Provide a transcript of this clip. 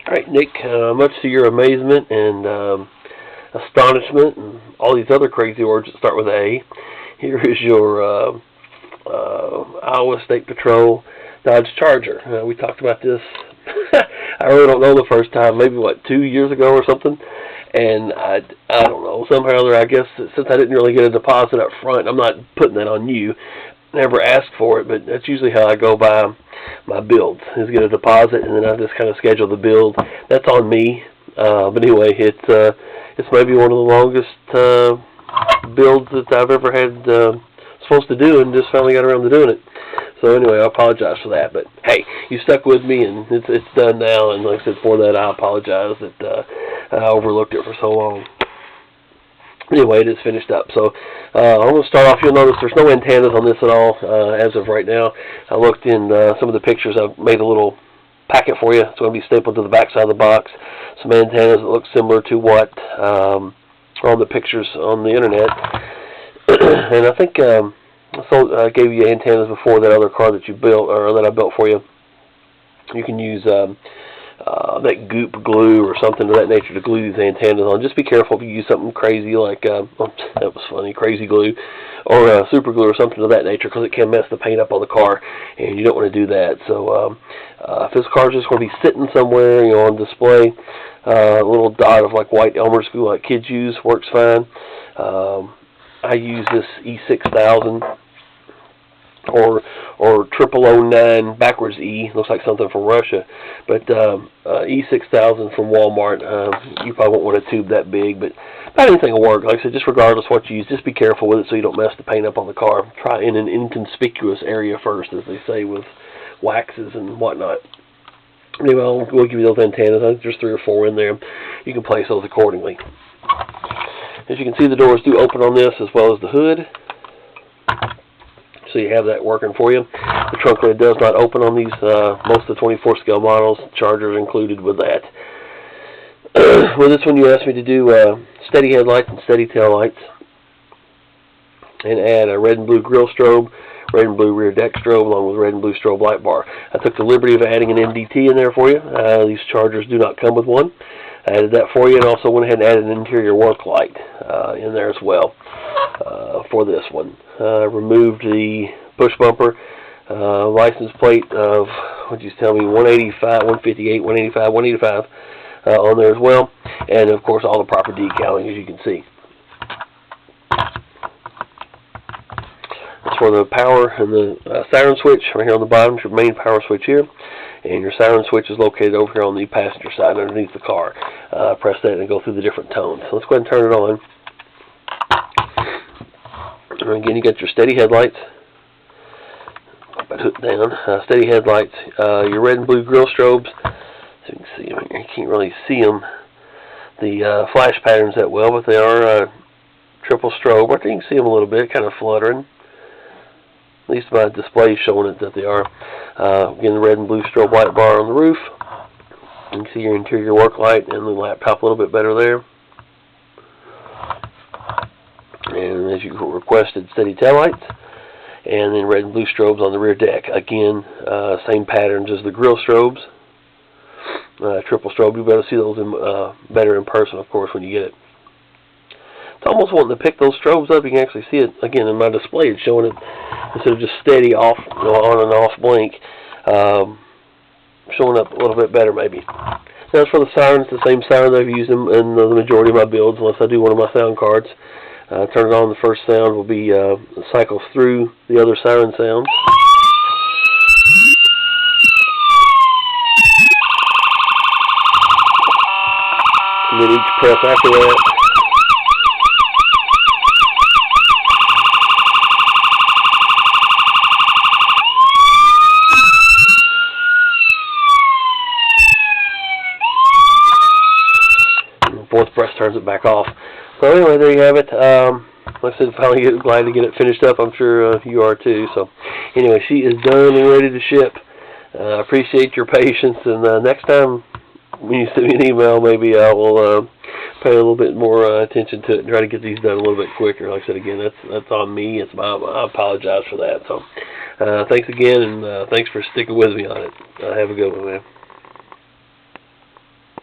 Alright, Nick, much to your amazement and astonishment and all these other crazy words that start with A, here is your Iowa State Patrol Dodge Charger. We talked about this, I really don't know, the first time, maybe, 2 years ago or something, and I don't know, somehow or other, I guess, since I didn't really get a deposit up front, I'm not putting that on you, never asked for it, but that's usually how I go by my builds, is get a deposit, and then I just kind of schedule the build. That's on me, but anyway, it's maybe one of the longest builds that I've ever had supposed to do, and just finally got around to doing it. So anyway, I apologize for that, but hey, you stuck with me, and it's done now, and like I said, for that, I apologize that I overlooked it for so long. Anyway, it is finished up. So I'm going to start off. You'll notice there's no antennas on this at all as of right now. I looked in some of the pictures. I've made a little packet for you. It's going to be stapled to the back side of the box. Some antennas that look similar to what are on the pictures on the internet. And I think I gave you antennas before that other car that you built, or that I built for you. You can use that goop glue or something of that nature to glue these antennas on. Just be careful if you use something crazy like, that was funny, crazy glue, or super glue or something of that nature, because it can mess the paint up on the car, and you don't want to do that. So if this car is just going to be sitting somewhere, on display, a little dot of like white Elmer's glue like kids use works fine. I use this E6000 or 0009 backwards E, looks like something from Russia, but E6000 from Walmart. You probably won't want a tube that big, but about anything will work. Like I said, just regardless what you use, just be careful with it so you don't mess the paint up on the car. Try in an inconspicuous area first, as they say, with waxes and whatnot. Anyway, we'll give you those antennas. I think there's 3 or 4 in there. You can place those accordingly. As you can see, the doors do open on this, as well as the hood. So you have that working for you. The trunk lid does not open on these, most of the 24 scale models. Chargers included with that. With this one, you asked me to do steady headlights and steady tail lights, and add a red and blue grille strobe, red and blue rear deck strobe, along with red and blue strobe light bar. I took the liberty of adding an MDT in there for you. These chargers do not come with one. I added that for you, and also went ahead and added an interior work light in there as well for this one. Removed the push bumper, license plate of, what'd you tell me, 185, 158, 185, 185 on there as well, and of course all the proper decaling, as you can see. That's for the power and the siren switch right here on the bottom. Your main power switch here, and your siren switch is located over here on the passenger side underneath the car. Press that and go through the different tones. So let's go ahead and turn it on. And again, you got your steady headlights. Put it down. Steady headlights. Your red and blue grille strobes. So you can see them. You can't really see them, the flash patterns that well, but they are triple strobe. Right there you can see them a little bit, kind of fluttering. At least my display is showing it that they are. Again, the red and blue strobe light bar on the roof. You can see your interior work light and the laptop a little bit better there. And as you requested, steady taillights. And then red and blue strobes on the rear deck. Again, same patterns as the grille strobes. Triple strobe. You'll be able to see those better in person, of course, when you get it. It's almost wanting to pick those strobes up. You can actually see it, again, in my display. It's showing it, instead of just steady off, on and off blink, showing up a little bit better, maybe. Now, as for the sirens, the same siren that I've used in the majority of my builds, unless I do one of my sound cards. Turn it on, the first sound will be cycles through the other siren sounds. And then each press after that. And the fourth press turns it back off. So anyway, there you have it. Like I said, finally glad to get it finished up. I'm sure you are too. So anyway, she is done and ready to ship. Appreciate your patience, and next time when you send me an email, maybe I will pay a little bit more attention to it and try to get these done a little bit quicker. Like I said, again, that's on me. I apologize for that. So thanks again, and thanks for sticking with me on it. Have a good one, man.